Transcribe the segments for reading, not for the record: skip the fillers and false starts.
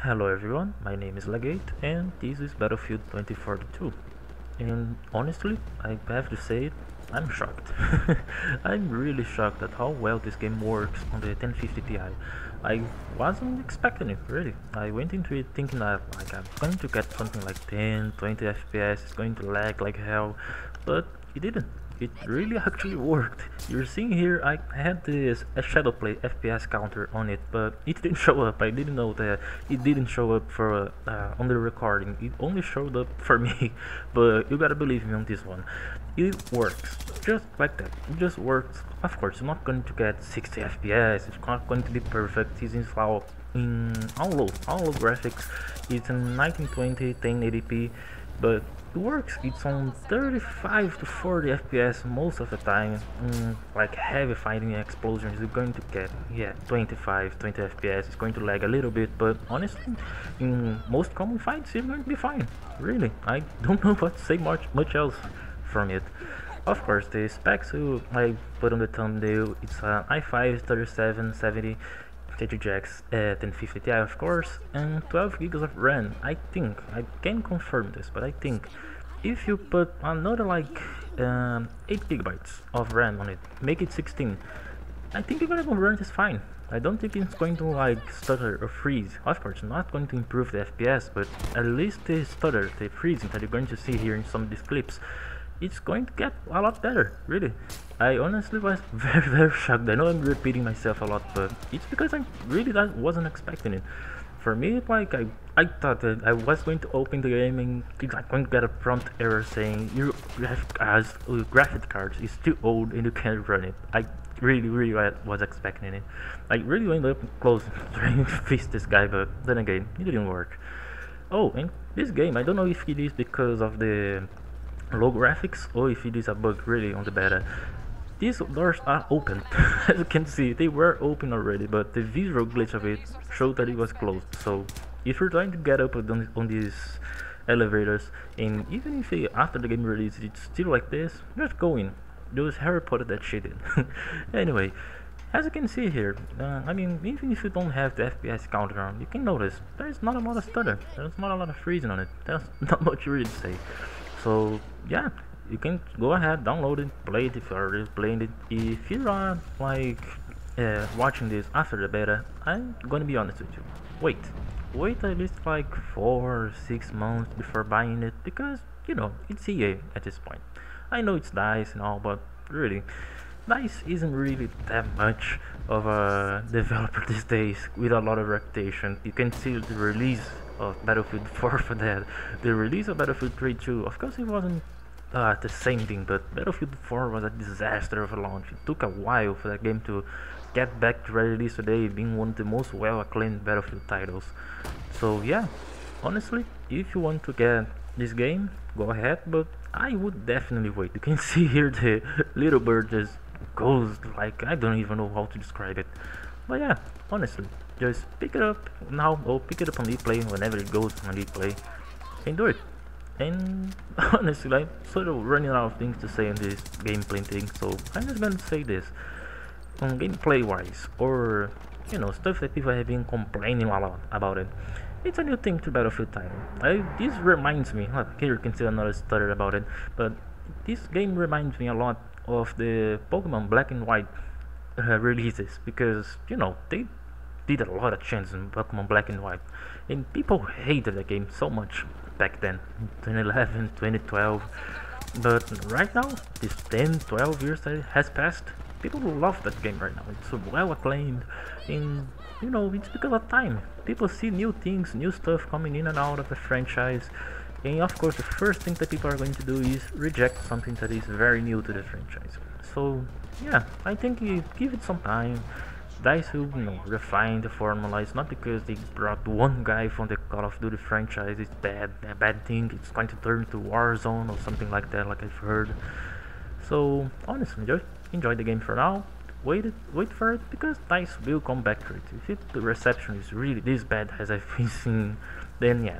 Hello everyone, my name is Legate and this is Battlefield 2042. And honestly, I have to say it, I'm shocked. I'm really shocked at how well this game works on the 1050 Ti. I wasn't expecting it, really. I went into it thinking that I'm going to get something like 10, 20 FPS, it's going to lag like hell, but it didn't. It really actually worked. You're seeing here I had this a Shadowplay FPS counter on it, but it didn't show up. I didn't know that it didn't show up for on the recording. It only showed up for me, but you gotta believe me on this one. It works just like that. It just works. Of course, you're not going to get 60 FPS. It's not going to be perfect. It's installed in all low graphics. It's in 1920 1080p, but it works. It's on 35 to 40 FPS most of the time. Like heavy fighting explosions, you're going to get 25, 20 FPS. It's going to lag a little bit, but honestly, in most common fights, you're going to be fine. Really, I don't know what to say much else from it. Of course, the specs I put on the thumbnail, it's an i5 3770 GTX 1050 Ti, of course, and 12 gigs of RAM. I think, I can confirm this, but I think if you put another like 8 gigabytes of RAM on it, make it 16, I think you're gonna run this fine. I don't think it's going to like stutter or freeze. Of course, not going to improve the FPS, but at least the stutter, the freezing that you're going to see here in some of these clips, it's going to get a lot better, really. I honestly was very shocked. I know I'm repeating myself a lot, but it's because I really wasn't expecting it. For me, like I thought that I was going to open the game and it's like going to get a prompt error saying your graphic card is too old and you can't run it. I really was expecting it. I really went up close trying to fist this guy, but then again, it didn't work. Oh, and this game, I don't know if it is because of the low graphics or if it is a bug really on the beta. These doors are open. As you can see, they were open already, but the visual glitch of it showed that it was closed. So if you're trying to get up on these elevators, and even if after the game release it's still like this, just go in. Those Harry Potter that shit in. Anyway, as you can see here, I mean, even if you don't have the FPS counter on, you can notice there's not a lot of stutter. There's not a lot of freezing on it. There's not much really to say. So yeah, you can go ahead, download it, play it if you're already playing it. If you are like watching this after the beta, I'm gonna be honest with you. Wait at least like 4 or 6 months before buying it, because you know it's EA at this point. I know it's DICE and all, but really, DICE isn't really that much of a developer these days with a lot of reputation. You can see the release of Battlefield 4 for that. The release of Battlefield 3 too. Of course, it wasn't the same thing, but Battlefield 4 was a disaster of a launch. It took a while for that game to get back to release today, being one of the most well-acclaimed Battlefield titles. So yeah, honestly, if you want to get this game, go ahead, but I would definitely wait. You can see here the little bird just goes like, I don't even know how to describe it. But yeah, honestly, just pick it up now or pick it up on replay whenever it goes on replay and do it. And honestly, I'm sort of running out of things to say on this gameplay thing, so I'm just gonna say this. On gameplay wise, or you know, stuff that people have been complaining a lot about it, it's a new thing to Battlefield title. This reminds me, here you can see another stutter about it, but this game reminds me a lot of the Pokemon Black and White releases, because you know they did a lot of changes in Pokemon Black and White, and people hated the game so much back then, 2011, 2012. But right now, this 10, 12 years that has passed, people love that game right now. It's well acclaimed, and you know, it's because of time. People see new things, new stuff coming in and out of the franchise, and of course the first thing that people are going to do is reject something that is very new to the franchise. So yeah, I think you give it some time. DICE will, you know, refine the formula. It's not because they brought one guy from the Call of Duty franchise, it's a bad thing. It's going to turn to Warzone or something like that, like I've heard. So honestly, just enjoy the game for now. Wait for it, because DICE will come back to it. If the reception is really this bad as I've been seeing, then yeah,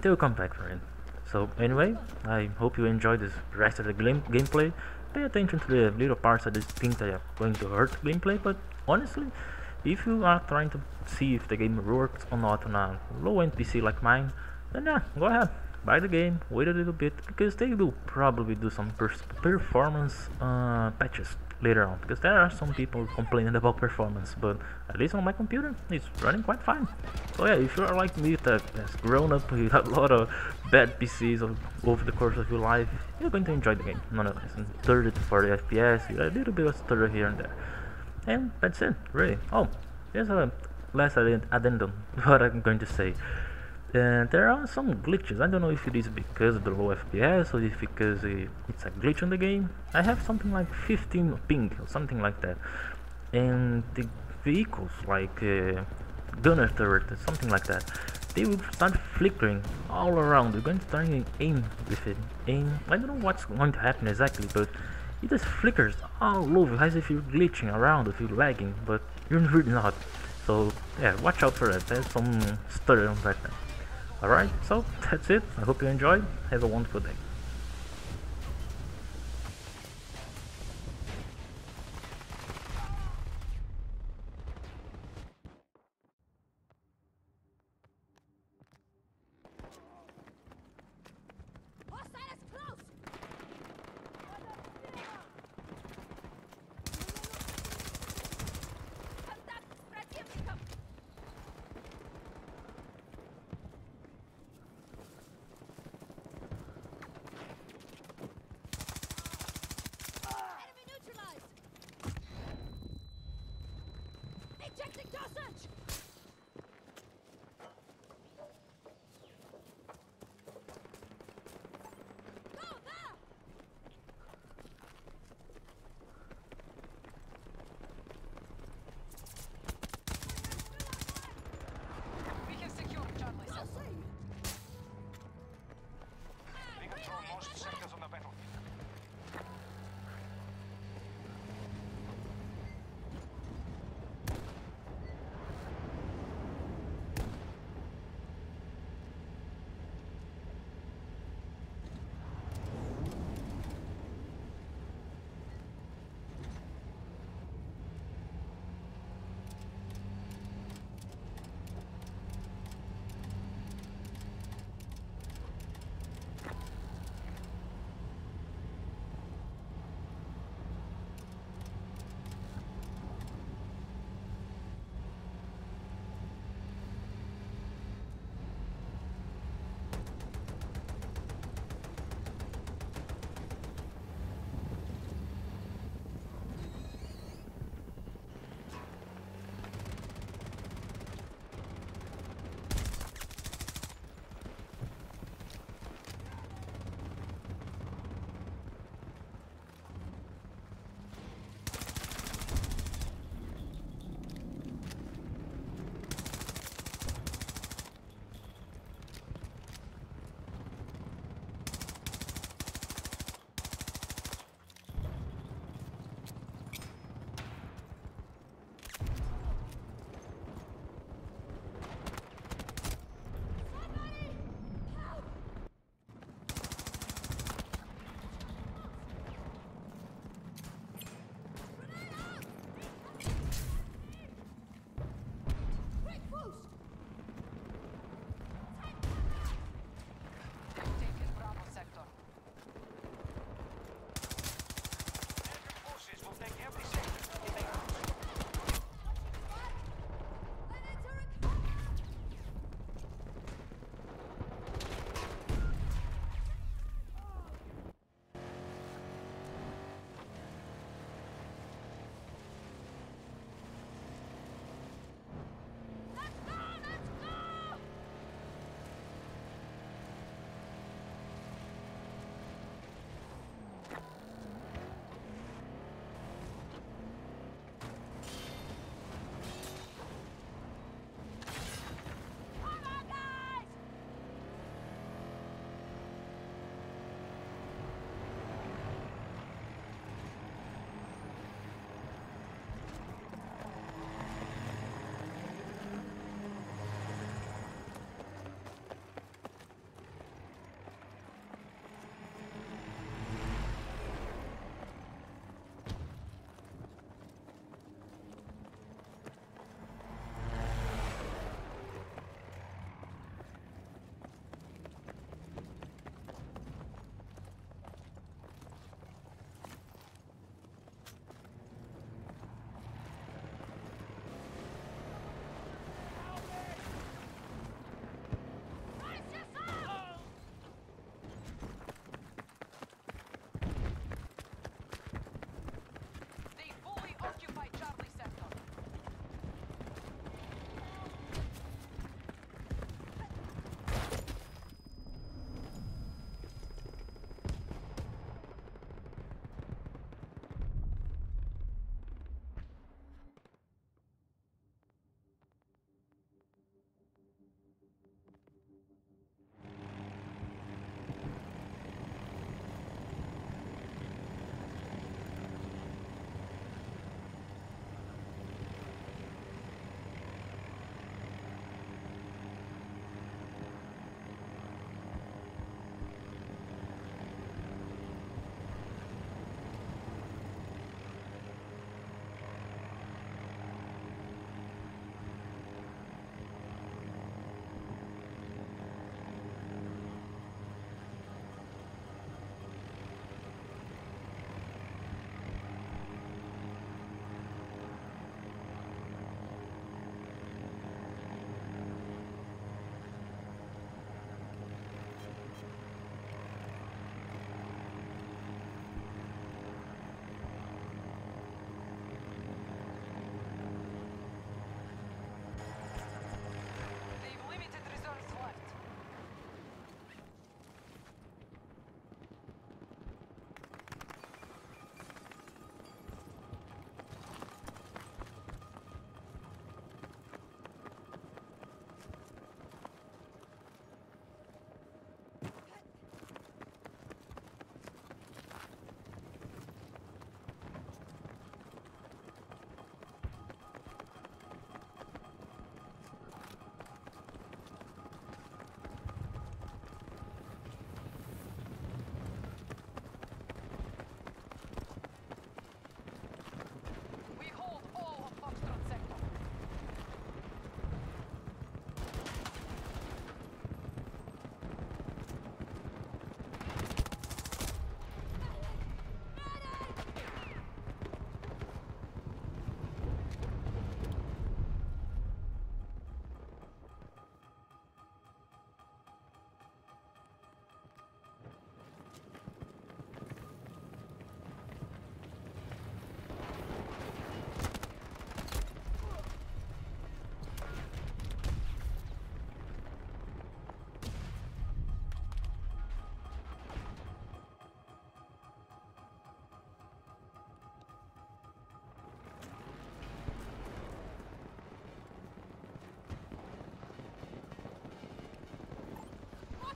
they'll come back for it. So anyway, I hope you enjoy this rest of the gameplay. Pay attention to the little parts of these things that are going to hurt gameplay, but honestly, If you are trying to see if the game works or not on a low-end PC like mine, then yeah, go ahead, buy the game, wait a little bit, because they will probably do some performance patches later on, because there are some people complaining about performance, but at least on my computer it's running quite fine. So yeah, if you are like me that has grown up with a lot of bad PCs over the course of your life, you're going to enjoy the game nonetheless. In 30 to 40 FPS, a little bit of stutter here and there. And that's it, really. Oh, there's a last addendum, what I'm going to say. There are some glitches. I don't know if it is because of the low FPS or if because it's a glitch in the game. I have something like 15 ping or something like that. And the vehicles, like gunner turret or something like that, they will start flickering all around. You're going to try and aim with it. Aim. I don't know what's going to happen exactly, but it just flickers all over as if you're glitching around, if you're lagging, but you're really not. So yeah, watch out for that. There's some stutter on that thing. Alright, so that's it. I hope you enjoyed. Have a wonderful day. Ejecting dosage! Go there! We can secure Charlie. We control most sectors on the battlefield.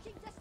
Marking